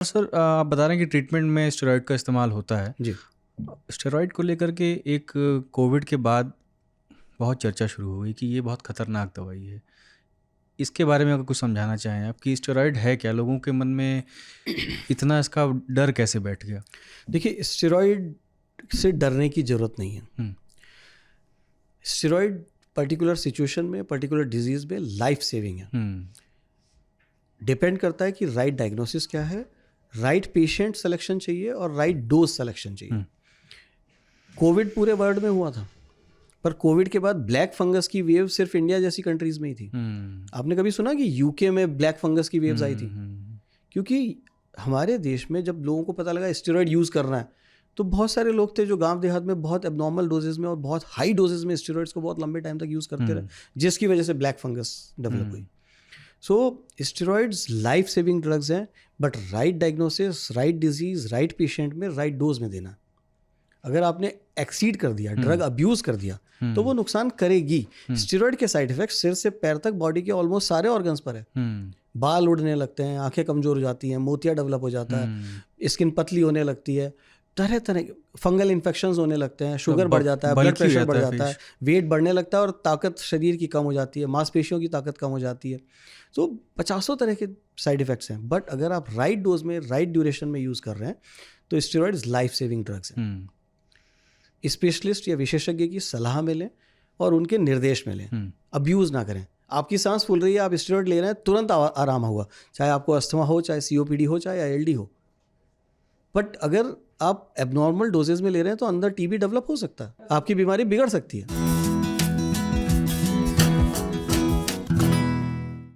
Sir आप बता रहे हैं कि ट्रीटमेंट में स्टेरॉइड का इस्तेमाल होता है। जी। स्टेरॉइड को लेकर के एक कोविड के बाद बहुत चर्चा शुरू हुई कि ये बहुत खतरनाक दवाई है। इसके बारे में अगर कुछ समझाना चाहें आप कि स्टेरॉइड है क्या, लोगों के मन में इतना इसका डर कैसे बैठ गया? देखिए, स्टेरॉइड से डरने की ज़रूरत नहीं है। स्टेरॉइड पर्टिकुलर सिचुएशन में, पर्टिकुलर डिजीज़ में लाइफ सेविंग है। डिपेंड करता है कि राइट डायग्नोसिस क्या है, राइट पेशेंट सिलेक्शन चाहिए और राइट डोज सिलेक्शन चाहिए। कोविड पूरे वर्ल्ड में हुआ था, पर कोविड के बाद ब्लैक फंगस की वेव सिर्फ इंडिया जैसी कंट्रीज में ही थी। आपने कभी सुना कि यूके में ब्लैक फंगस की वेव्स आई थी? क्योंकि हमारे देश में जब लोगों को पता लगा स्टेरॉइड यूज़ करना है, तो बहुत सारे लोग थे जो गांव देहात में बहुत एबनॉर्मल डोजेज में और बहुत हाई डोजेज में स्टेरॉइड्स को बहुत लंबे टाइम तक यूज़ करते रहे, जिसकी वजह से ब्लैक फंगस डेवलप हुई। सो स्टेरॉइड्स लाइफ सेविंग ड्रग्स हैं, but right diagnosis, right disease, right patient में, राइट डोज में देना। अगर आपने एक्सीड कर दिया, ड्रग अब्यूज कर दिया, तो वो नुकसान करेगी। स्टेरॉइड के साइड इफेक्ट सिर से पैर तक बॉडी के ऑलमोस्ट सारे ऑर्गन्स पर है। बाल उड़ने लगते हैं, आंखें कमजोर हो जाती हैं, मोतिया डेवलप हो जाता है, स्किन पतली होने लगती है, तरह तरह फंगल इन्फेक्शंस होने लगते हैं, शुगर बढ़ जाता है, ब्लड प्रेशर बढ़ जाता है, वेट बढ़ने लगता है और ताकत शरीर की कम हो जाती है, मांसपेशियों की ताकत कम हो जाती है। तो 50 तरह के साइड इफेक्ट्स हैं। बट अगर आप राइट डोज में, राइट ड्यूरेशन में यूज़ कर रहे हैं, तो स्टेरॉइड्स लाइफ सेविंग ड्रग्स हैं। स्पेशलिस्ट या विशेषज्ञ की सलाह में लें और उनके निर्देश में लें। अब्यूज़ ना करें। आपकी सांस फूल रही है, आप स्टेरॉइड ले रहे हैं, तुरंत आराम होगा, चाहे आपको अस्थमा हो, चाहे COPD हो, चाहे ILD हो। बट अगर आप एबनॉर्मल डोजेज में ले रहे हैं तो अंदर TB डेवलप हो सकता है, आपकी बीमारी बिगड़ सकती है।